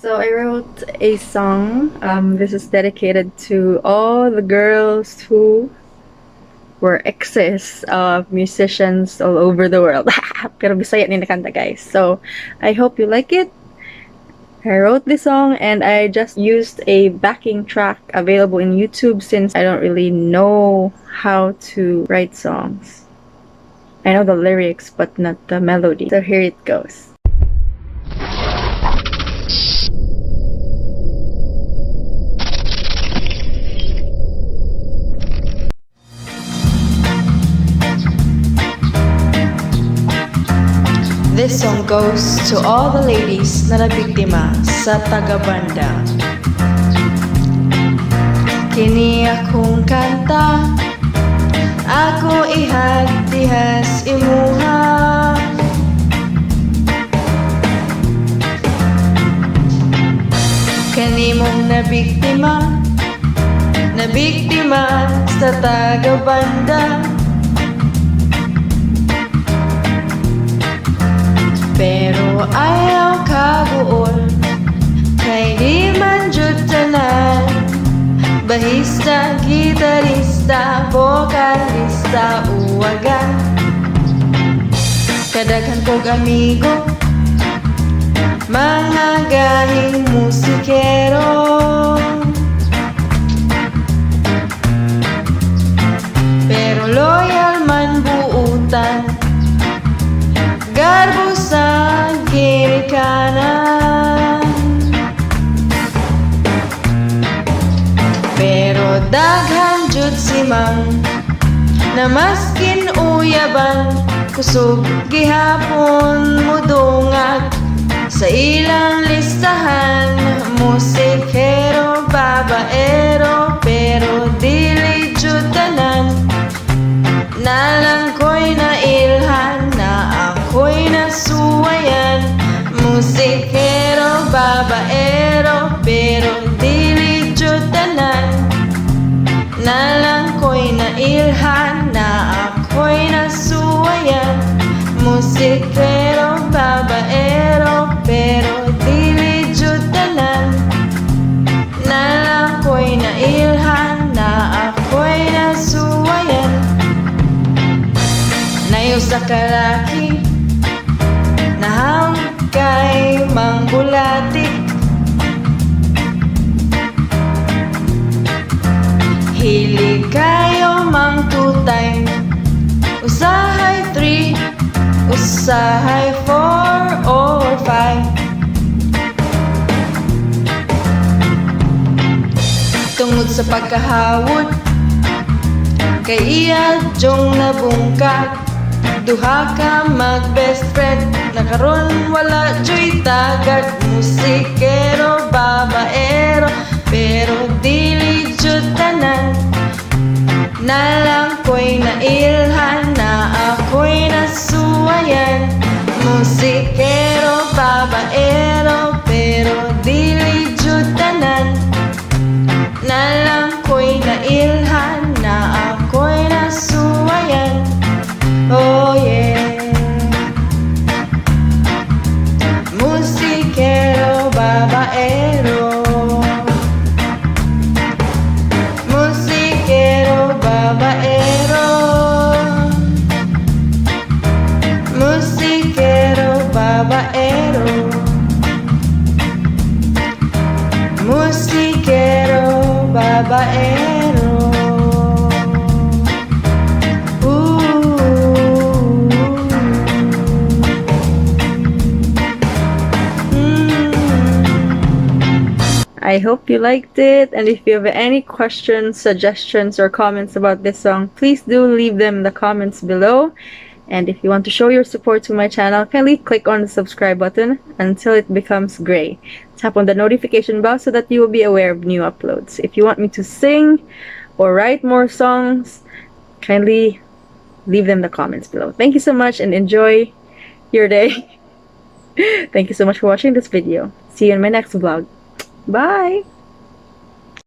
So I wrote a song. This is dedicated to all the girls who were exes of musicians all over the world. Pero Bisaya ni nakanta, guys. So I hope you like it. I wrote this song and I just used a backing track available in YouTube since I don't really know how to write songs. I know the lyrics but not the melody. So here it goes. This song goes to all the ladies na nabiktima sa taga-banda. Kini akong kanta, ako ihagdihas imuha. Kanimong nabiktima sa taga-banda. Pero ayaw kaguol, kay di man jud tanan. Bahista, gitarista, vokalista, uwagan. Kadaghan kog amigo, mga gahing musikero. Pero loyal man buutan, garbo sa ginikanan. Pero daghan jud si Mang na maskin uyaban, kusog gihapon mudungag sa ilang listahan. Musikero, babaero, pero dili jud tanan. Nalang ko'y nailhan na ako'y nasuwayan. Musikero, babaero, pero dili jud tanan. Nalang ko'y nailhan na ako'y nasuwayan. Musikero, babaero, pero dili jud tanan. Nalang ko'y nailhan na ako'y nasuwayan. Nayo sa kalaki na kay mangbulatik, hilig kayo mang two-time, usahay 3, usahay 4 or 5. Tungod sa pagkahawod, kay iya jong nabungkag. Duha ka mag-best friend, nakaroon wala joy tagad. Musikero, babaero, pero dili jud tanan. Nalang ko'y nailhan na ako'y nasuwayan. Musikero, babaero, pero dili jud tanan. Nalang ko'y nailhan na ako'y nasuwayan. Oh yeah. Musikero, babaero. Musikero, babaero. Musikero, babaero. Musikero, babaero. I hope you liked it, and if you have any questions, suggestions, or comments about this song, please do leave them in the comments below. And if you want to show your support to my channel, kindly click on the subscribe button until it becomes gray. Tap on the notification bell so that you will be aware of new uploads. If you want me to sing or write more songs, kindly leave them in the comments below. Thank you so much and enjoy your day. Thank you so much for watching this video. See you in my next vlog. Bye!